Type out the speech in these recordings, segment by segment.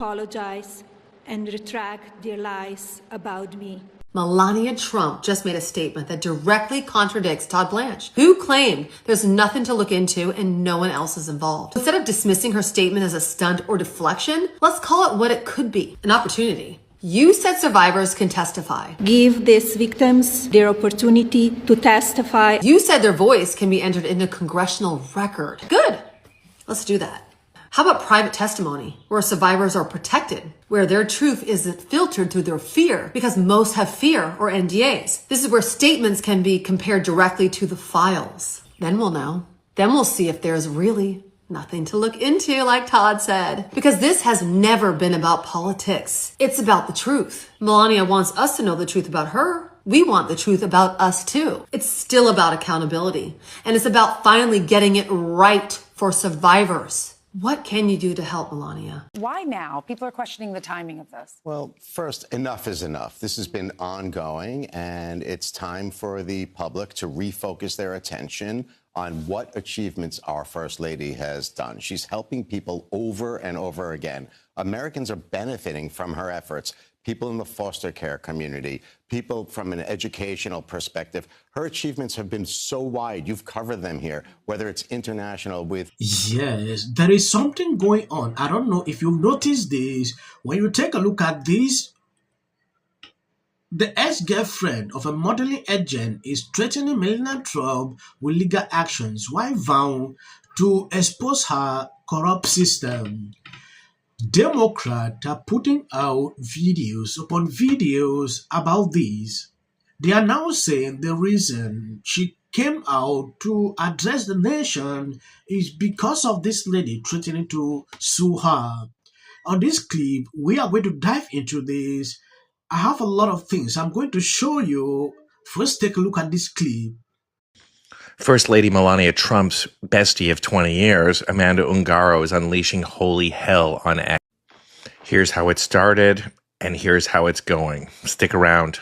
apologize and retract their lies about me. Melania Trump just made a statement that directly contradicts Todd Blanche, who claimed there's nothing to look into and no one else is involved. Instead of dismissing her statement as a stunt or deflection, let's call it what it could be, an opportunity. You said survivors can testify. Give these victims their opportunity to testify. You said their voice can be entered into congressional record. Good. Let's do that. How about private testimony, where survivors are protected, where their truth isn't filtered through their fear, because most have fear or NDAs. This is where statements can be compared directly to the files. Then we'll know. Then we'll see if there's really nothing to look into, like Todd said. Because this has never been about politics. It's about the truth. Melania wants us to know the truth about her. We want the truth about us too. It's still about accountability. And it's about finally getting it right for survivors. What can you do to help, Melania? Why now? People are questioning the timing of this. Well, first, enough is enough. This has been ongoing, and it's time for the public to refocus their attention on what achievements our First Lady has done. She's helping people over and over again. Americans are benefiting from her efforts. People in the foster care community, people from an educational perspective. Her achievements have been so wide. You've covered them here, whether it's international with... Yes, there is something going on. I don't know if you've noticed this. When you take a look at this, the ex-girlfriend of a modeling agent is threatening Melania Trump with legal actions while vowing to expose her corrupt system. Democrats are putting out videos upon videos about this. They are now saying the reason she came out to address the nation is because of this lady threatening to sue her. On this clip, we are going to dive into this. I have a lot of things I'm going to show you. First, take a look at this clip. First Lady Melania Trump's bestie of 20 years, Amanda Ungaro, is unleashing holy hell on X. Here's how it started, and here's how it's going. Stick around.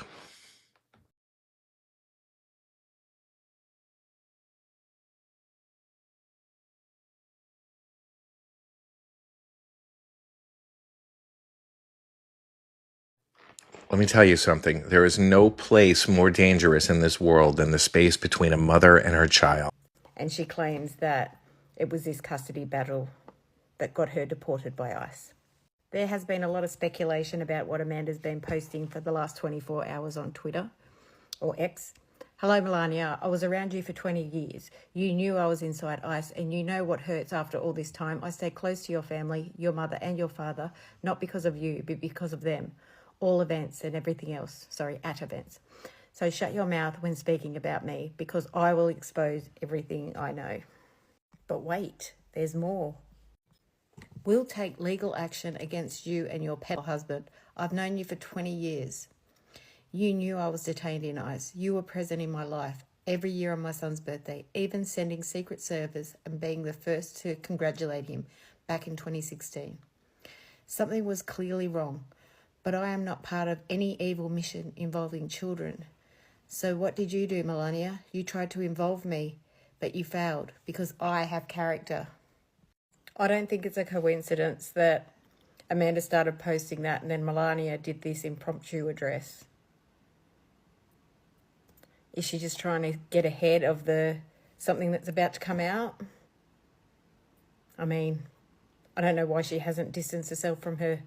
Let me tell you something. There is no place more dangerous in this world than the space between a mother and her child. And she claims that it was this custody battle that got her deported by ICE. There has been a lot of speculation about what Amanda's been posting for the last 24 hours on Twitter, or X. Hello, Melania. I was around you for 20 years. You knew I was inside ICE, and you know what hurts after all this time. I stay close to your family, your mother and your father, not because of you, but because of them. All events and everything else. Sorry, at events. So shut your mouth when speaking about me, because I will expose everything I know. But wait, there's more. We'll take legal action against you and your pet husband. I've known you for 20 years. You knew I was detained in ICE. You were present in my life every year on my son's birthday, even sending Secret Service and being the first to congratulate him back in 2016. Something was clearly wrong. But I am not part of any evil mission involving children. So what did you do, Melania? You tried to involve me, but you failed because I have character. I don't think it's a coincidence that Amanda started posting that and then Melania did this impromptu address. Is she just trying to get ahead of something that's about to come out? I mean, I don't know why she hasn't distanced herself from her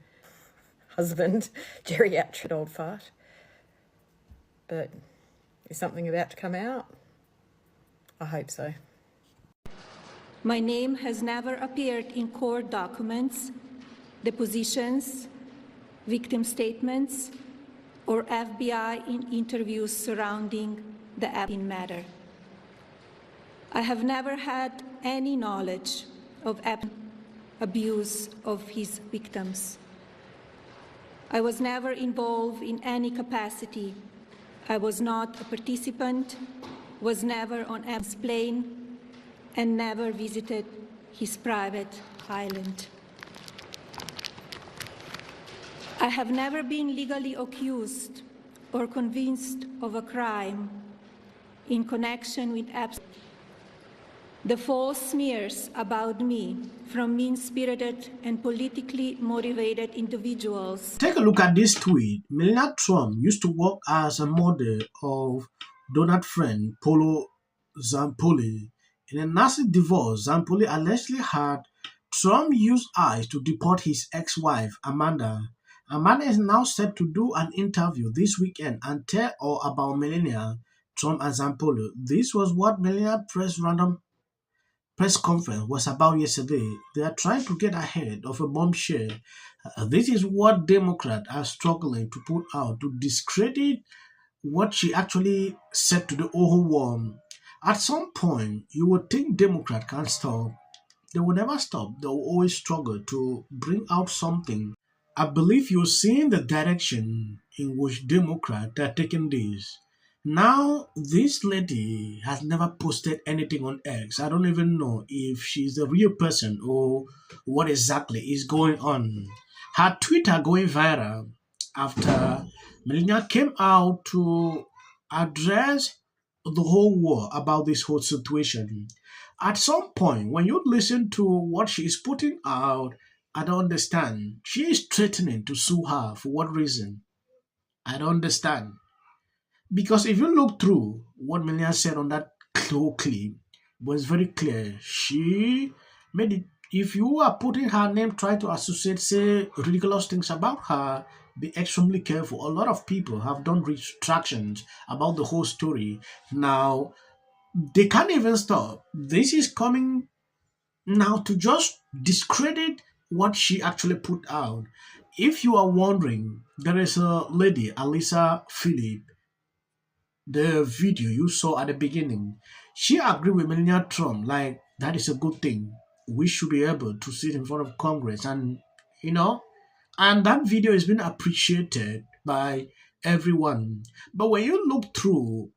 husband, geriatric old fart. But is something about to come out? I hope so. My name has never appeared in court documents, depositions, victim statements, or FBI in interviews surrounding the Epstein matter. I have never had any knowledge of abuse of his victims. I was never involved in any capacity. I was not a participant, was never on Epstein's plane, and never visited his private island. I have never been legally accused or convinced of a crime in connection with Epstein. The false smears about me from mean-spirited and politically motivated individuals. Take a look at this tweet. Melania Trump used to work as a model of Donald friend Paolo Zampolli. In a nasty divorce, Zampolli allegedly had Trump use ICE to deport his ex-wife, Amanda. Amanda is now set to do an interview this weekend and tell all about Melania Trump and Zampolli. This was what Melania press conference was about yesterday. They are trying to get ahead of a bombshell. This is what Democrats are struggling to put out to discredit what she actually said to the whole world. At some point, you would think Democrats can't stop. They will never stop. They will always struggle to bring out something. I believe you're seeing the direction in which Democrats are taking this. Now, this lady has never posted anything on X. I don't even know if she's the real person or what exactly is going on. Her Twitter going viral after Melania came out to address the whole world about this whole situation. At some point, when you listen to what she is putting out, I don't understand. She is threatening to sue her. For what reason? I don't understand. Because if you look through what Melania said on that whole clip, it was very clear. She made it. If you are putting her name, try to associate, say ridiculous things about her, be extremely careful. A lot of people have done retractions about the whole story. Now, they can't even stop. This is coming now to just discredit what she actually put out. If you are wondering, there is a lady, Alisa Philip, the video you saw at the beginning. She agreed with Melania Trump, like, that is a good thing. We should be able to sit in front of Congress and, and that video has been appreciated by everyone. But when you look through,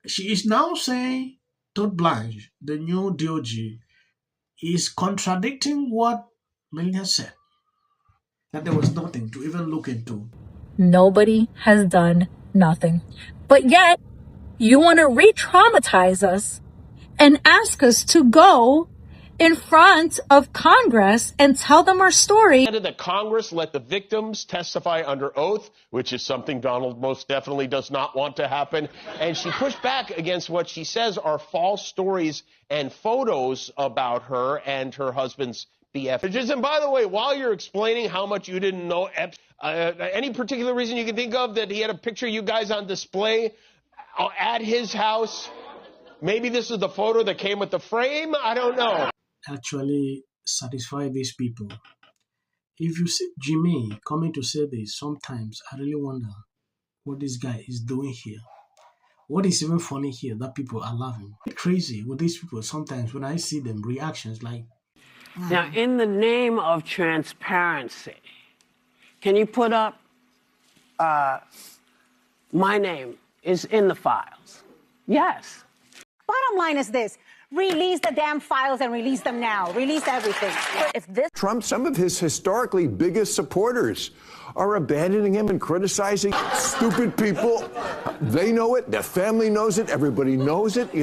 she is now saying Todd Blanche, the new DOG, is contradicting what Melania said, that there was nothing to even look into. Nobody has done nothing. But yet, you want to re-traumatize us and ask us to go in front of Congress and tell them our story. That Congress let the victims testify under oath, which is something Donald most definitely does not want to happen. And she pushed back against what she says are false stories and photos about her and her husband's BF. And by the way, while you're explaining how much you didn't know, any particular reason you can think of that he had a picture of you guys on display at his house? Maybe this is the photo that came with the frame? I don't know. Actually satisfy these people. If you see Jimmy coming to say this, sometimes I really wonder what this guy is doing here. What is even funny here that people are laughing. Crazy with these people sometimes when I see them reactions like. Now, in the name of transparency, can you put up my name is in the files? Yes. Bottom line is this. Release the damn files and release them now. Release everything. If this Trump, some of his historically biggest supporters are abandoning him and criticizing stupid people. They know it. Their family knows it. Everybody knows it,